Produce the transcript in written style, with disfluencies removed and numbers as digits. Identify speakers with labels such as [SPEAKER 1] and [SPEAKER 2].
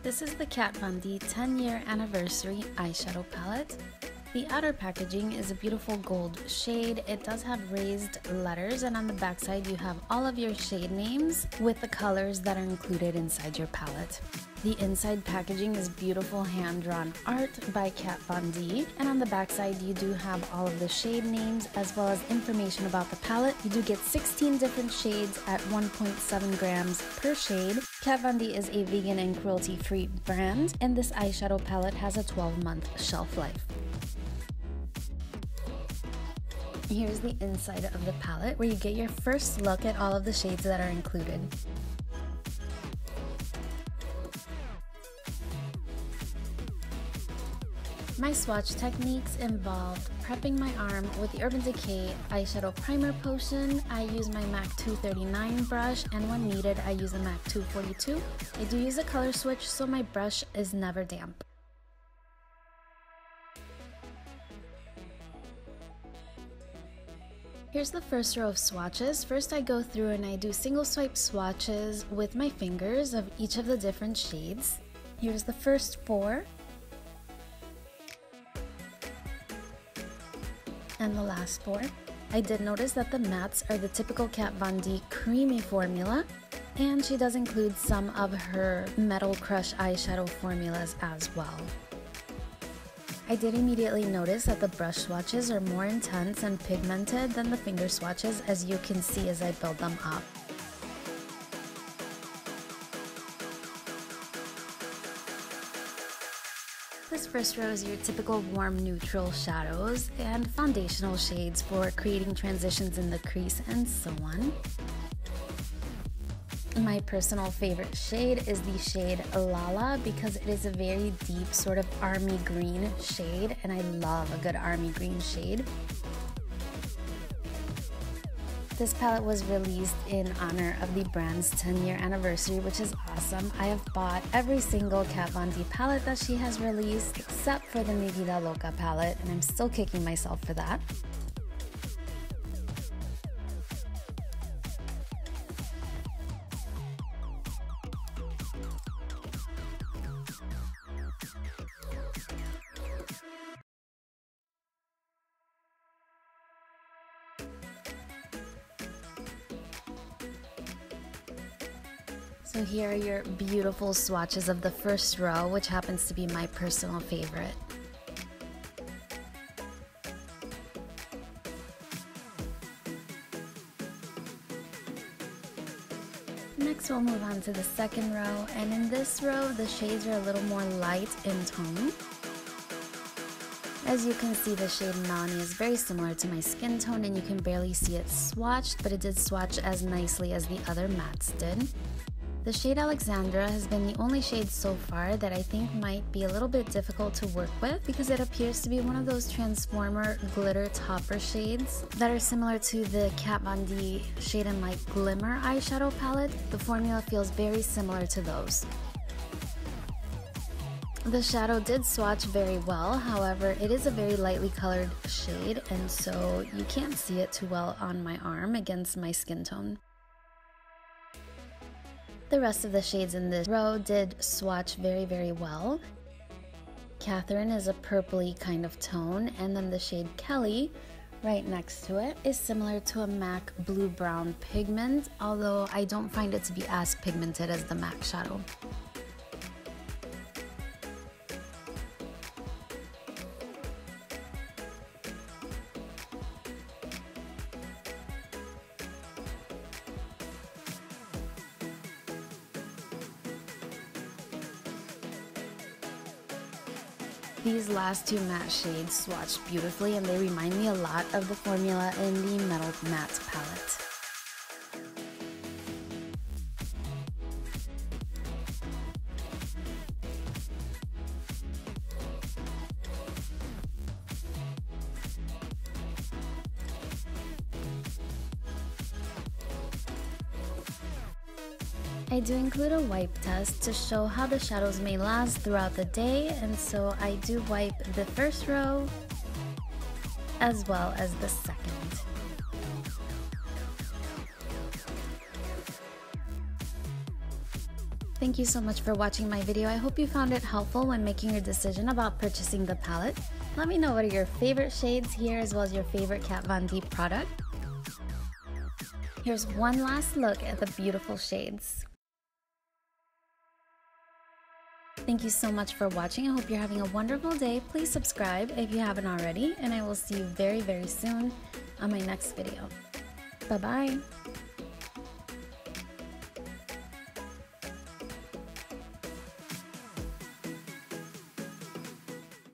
[SPEAKER 1] This is the Kat Von D 10-year anniversary eyeshadow palette. The outer packaging is a beautiful gold shade. It does have raised letters, and on the back side you have all of your shade names with the colors that are included inside your palette. The inside packaging is beautiful hand-drawn art by Kat Von D, and on the back side you do have all of the shade names as well as information about the palette. You do get 16 different shades at 1.7 grams per shade. Kat Von D is a vegan and cruelty-free brand, and this eyeshadow palette has a 12-month shelf life. Here's the inside of the palette where you get your first look at all of the shades that are included. My swatch techniques involved prepping my arm with the Urban Decay eyeshadow primer potion. I use my MAC 239 brush, and when needed I use a MAC 242. I do use a color switch so my brush is never damp. Here's the first row of swatches. First I go through and I do single swipe swatches with my fingers of each of the different shades. Here's the first 4. And the last 4. I did notice that the mattes are the typical Kat Von D creamy formula, and she does include some of her Metal Crush eyeshadow formulas as well. I did immediately notice that the brush swatches are more intense and pigmented than the finger swatches, as you can see as I build them up. This first row is your typical warm neutral shadows and foundational shades for creating transitions in the crease and so on. My personal favorite shade is the shade Lala because it is a very deep sort of army green shade, and I love a good army green shade. This palette was released in honor of the brand's 10-year anniversary, which is awesome. I have bought every single Kat Von D palette that she has released except for the Mi Vida Loca palette, and I'm still kicking myself for that. So here are your beautiful swatches of the first row, which happens to be my personal favorite. Next we'll move on to the second row, and in this row the shades are a little more light in tone. As you can see, the shade Melanie is very similar to my skin tone, and you can barely see it swatched, but it did swatch as nicely as the other mattes did. The shade Alexandra has been the only shade so far that I think might be a little bit difficult to work with because it appears to be one of those Transformer glitter topper shades that are similar to the Kat Von D Shade and Light Glimmer eyeshadow palette. The formula feels very similar to those. The shadow did swatch very well, however it is a very lightly colored shade, and so you can't see it too well on my arm against my skin tone. The rest of the shades in this row did swatch very well. Catherine is a purpley kind of tone, and then the shade Kelly right next to it is similar to a MAC blue-brown pigment, although I don't find it to be as pigmented as the MAC shadow. These last 2 matte shades swatch beautifully, and they remind me a lot of the formula in the Metal Matte palette. I do include a wipe test to show how the shadows may last throughout the day, and so I do wipe the first row as well as the second. Thank you so much for watching my video. I hope you found it helpful when making your decision about purchasing the palette. Let me know what are your favorite shades here as well as your favorite Kat Von D product. Here's one last look at the beautiful shades. Thank you so much for watching. I hope you're having a wonderful day. Please subscribe if you haven't already, and I will see you very, very soon on my next video. Bye-bye.